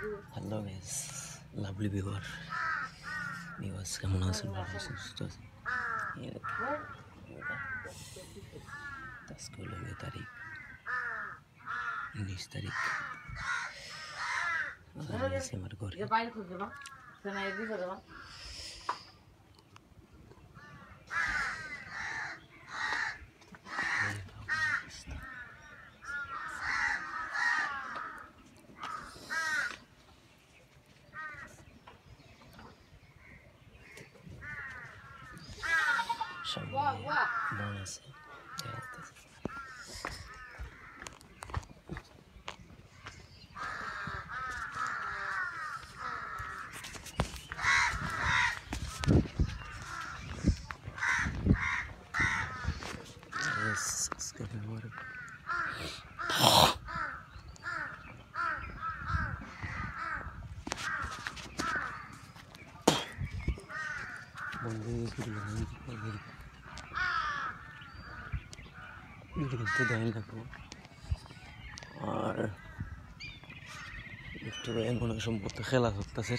Hello guys, lovely viewer viewers কেমন আছেন? ভালো আছেন, সুস্থ আছেন? আজকে হলো তারিখ 19 তারিখ। আমার ঘরে মন আছে আজকে আমার বন্ধু কিন্তু দেয় লাগবো আর একটু মনে সম্ভবত খেলা চলতেছে।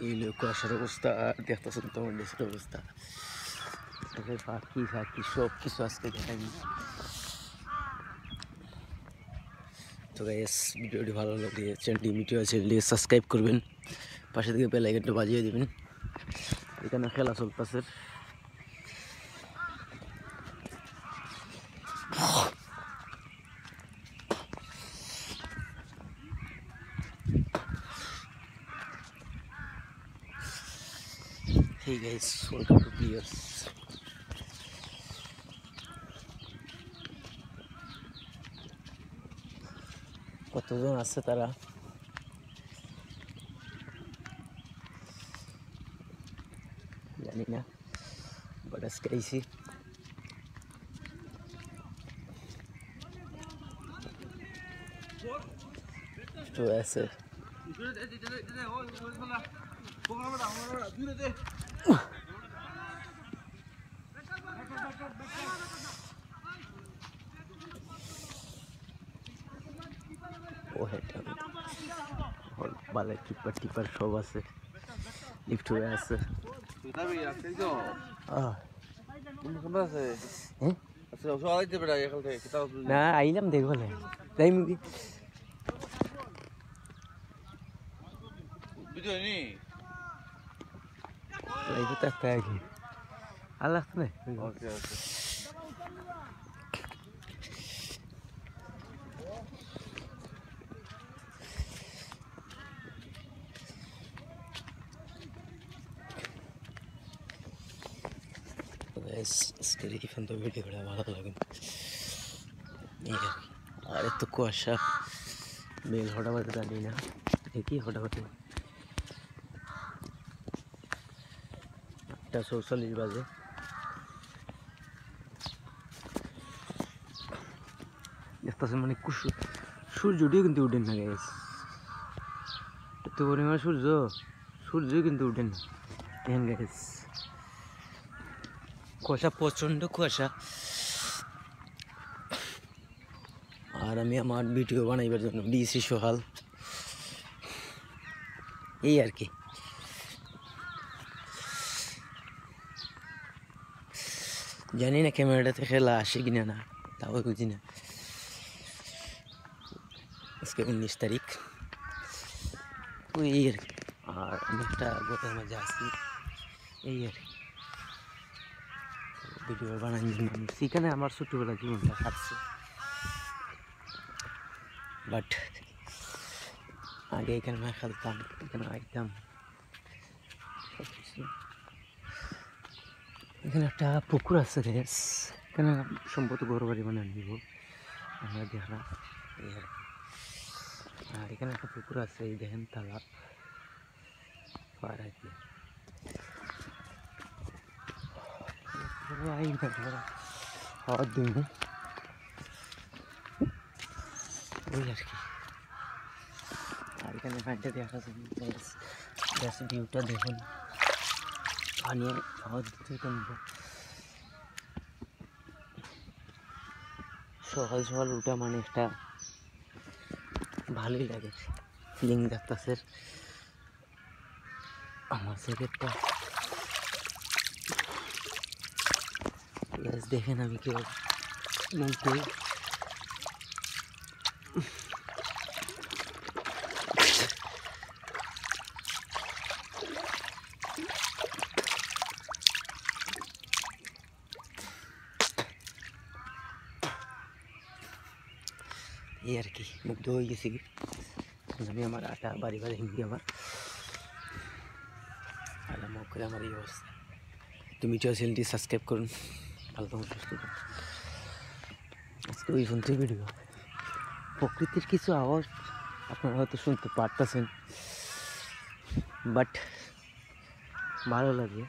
এই লোক আসার অবস্থা আর দেখতেছেন তোমার দেশের অবস্থা, ফাঁকি সব কিছু আজকে দেখায়নি। তো গাইস, ভিডিওটি ভালো লাগলে চ্যানেলটি সাবস্ক্রাইব করবেন, পাশে থেকে বেল আইকনটা বাজিয়ে দেবেন। এখানে খেলা চলতেছে। Hey guys, welcome to Players. কতজন আছে তারা জানি না, বাট আজকে আইসি। তো আছে ও হেটা বালে টিপার সব আছে, লিফট হয়ে আছে। না আইলাম দেখবো তাই মুভি লাইভে তো একটা আগে আল্লাহ না আজকের এই ফোন তো ভিডিওটা ভালো লাগে আর এত কুয়াশা, মেল হঠাৎ জানি না দেখি হঠাৎ 8:47 বাজে। দেখতেছেন মানে সূর্যটিও কিন্তু উঠেন না গাইস, এত পরিমাণ সূর্যই কিন্তু উঠেন না দেখেন গাইস। কুয়াশা, প্রচণ্ড কুয়াশা। আর আমি আমার ভিডিও বানাইবার জন্য দিয়েছি সকাল, এই আর কি। জানি না ক্যামেরাটাতে খেলা আসে কিনা না, তাও বুঝি না। আজকে 19 তারিখ, ওই আর কি। আর আমি একটা গোটার মাঝে আসি, এই আর কি। ভিডিও বানাই সেখানে আমার ছোটবেলা জীবনটা কাটছে, বাট আগে এখানে না খেলতাম, এখানে আইতাম। এখানে একটা পুকুর আছে রেস, এখানে সম্ভবত ঘর বাড়ি বানিয়ে নিব আমরা দেখা। আর এখানে একটা পুকুর আছে, এই দেখেন তালাব পার আর কি। খাওয়ার দিন ওই আর কি। আর এখানে পানিটা দেখা যাচ্ছে, ভিউটা দেখুন, পানি খাওয়ার দিতে সকাল সকাল উঠা মানে একটা ভালোই লাগে, ফিলিং দেখতেছে আমার জ্যাকেটটা। দেখেন আমি কেউ মুখে এই আর কি মুগ্ধ হয়ে গেছি কি আমি আমার আটা বাড়ি বাড়ি হিন্দি আমার আটা মুখ করে আমার এই অবস্থা। তুমি চ্যানেলটি সাবস্ক্রাইব করুন, ভালো থাকুন সুস্থ থাকুন। আজকে ওই শুনতে ভিডিও প্রকৃতির কিছু আওয়াজ আপনারা হয়তো শুনতে পারতেছেন, বাট ভালো লাগে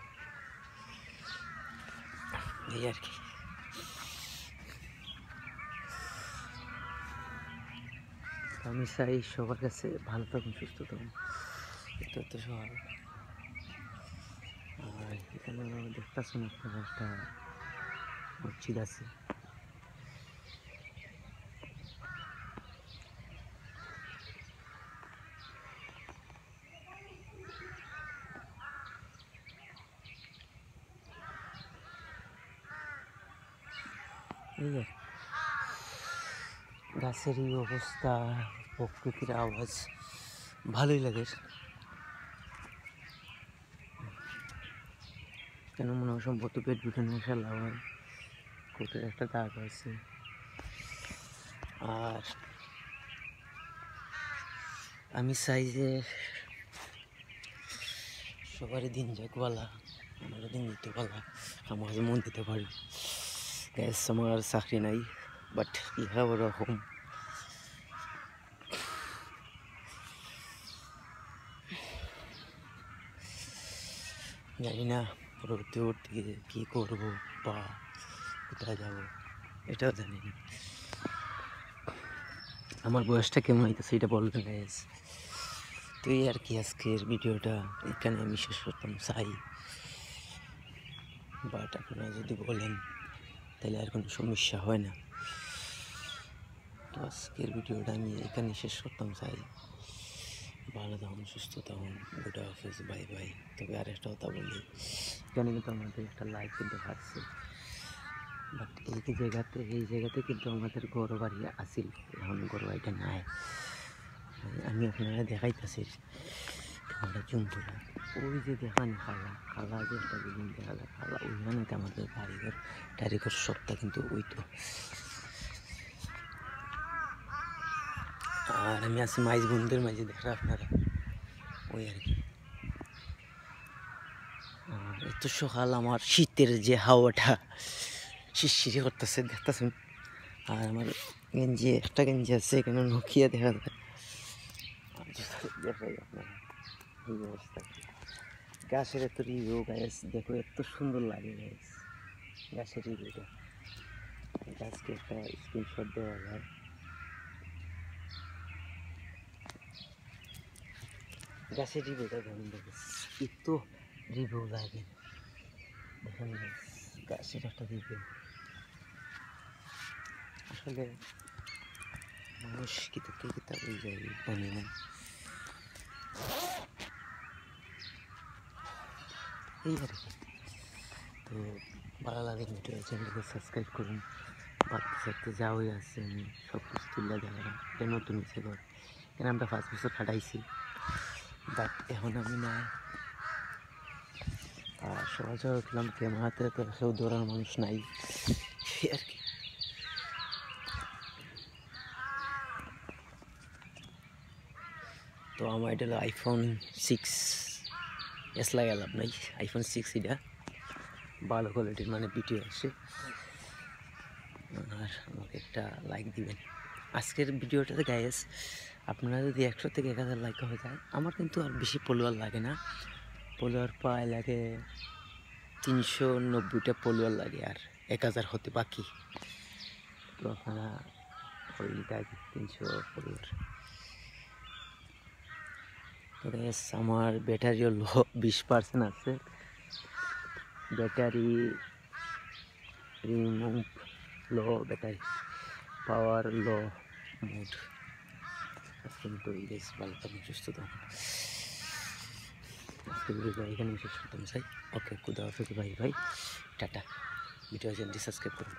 এই আর কি। আমি চাই সবার কাছে ভালো থাকুন সুস্থ থাকুন, এটা তো সবার। আর এখানে দেখতেছেন আপনারা একটা মসজিদ আছে, এই আর গাছের এই অবস্থা, প্রকৃতির আওয়াজ ভালোই লাগে। কেন মনে হয় সম্ভবত পেট বুঝানোর খেলা হয়, কোটের একটা দাগ আছে। আর আমি চাই যে সবারই দিন যাক বলা, আমারও দিন দিতে বলা, আমার মন দিতে পারি। গ্যাস আমার চাকরি নাই, বাট লেখাপড়া হোম। জানি না পরবর্তী থেকে কী করবো বা কোথায় যাবো এটাও জানি না। আমার বয়সটা কেমন হইতেছে এটা বলবেন গাইস। তো এই আর কি আজকের ভিডিওটা এখানে আমি শেষ করতাম চাই, বাট আপনারা যদি বলেন তাহলে আর কোনো সমস্যা হয় না। তো আজকের ভিডিওটা আমি এখানে শেষ করতাম চাই। ভালো থাকুন, সুস্থ থাকুন, গুড হাফেজ, বাই বাই। তবে আর একটা কথা বলি, এখানে কিন্তু আমাদের একটা লাইভ কিন্তু হারছে, বাট এই জায়গাতে কিন্তু আমাদের ঘর বাড়ি আসিল, এখন ঘর বাড়িটা নাই। আমি আপনারা দেখাইতেছি আমরা জুমপুরা, ওই যে দেখান খালা খালা যে একটা বিল্ডিং দেখা যায়, খালা ওইখানে আমাদের বাড়িঘর টাড়িঘর সবটা কিন্তু ওই তো। আর আমি আছি মাইজ বন্ধুদের মাঝে দেখা আপনারা ওই আর কি। আর এত সকাল আমার শীতের যে হাওয়াটা শিরশিরি করতেছে দেখতেছেন। আর আমার গেঞ্জি একটা গেঞ্জি আছে এখানে নকিয়া দেখা যায়, দেখাই আপনারা এই অবস্থা। গাছের এত রিভিউ গাছ দেখো, এত সুন্দর লাগে গাছ, গাছের রিভিউটা। গাছকে একটা স্ক্রিনশট দেওয়া যায়। গাছের রিভিউটা দেখুন, এত রিভিউ লাগে দেখুন, গাছের একটা রিভিউ। আসলে মানুষ কিতাব ওই যায় জানি না। এই আর কি। তো ভালো লাগে ভিডিও, চ্যানেলকে সাবস্ক্রাইব করুন। বাড়তে সাথে যাওয়াই আছে, আমি সব কিছু তুলে দেখালাম। এটা নতুন হয়েছে ঘর, কেন আমরা 5 বছর কাটাইছি, বাট এখন আমি না। আর সকাল সকাল উঠলাম, ক্যামেরাতে তো কেউ দৌড়ানোর মানুষ নাই আর কি। তো আমার এটা হলো iPhone 6s লাগালাম নাই, iPhone 6 এটা ভালো কোয়ালিটির মানে ভিডিও আসে। আর আমাকে একটা লাইক দিবেন আজকের ভিডিওটাতে গাইস। আপনারা যদি 100 থেকে 1000 লাইক হয়ে যায়, আমার কিন্তু আর বেশি ফলোয়ার লাগে না, ফলোয়ার প্রায় লাগে 390টা ফলোয়ার লাগে, আর 1000 হতে বাকি। তো আপনারা ওই 300 ফলোয়ার। তো গাইস আমার ব্যাটারিও লো 20% আছে, ব্যাটারি রিমুভ লো ব্যাটারি। পাওয়ার লো মুড। আজকে মতো বেশ ভালো থাকুন, সুস্থ থাকুন। আজকে ভিডিওটা এখানে শেষ করতাম চাই। ওকে, খুদা হাফেজ ভাই, টাটা। ভিডিও চ্যানেলটি সাবস্ক্রাইব করুন।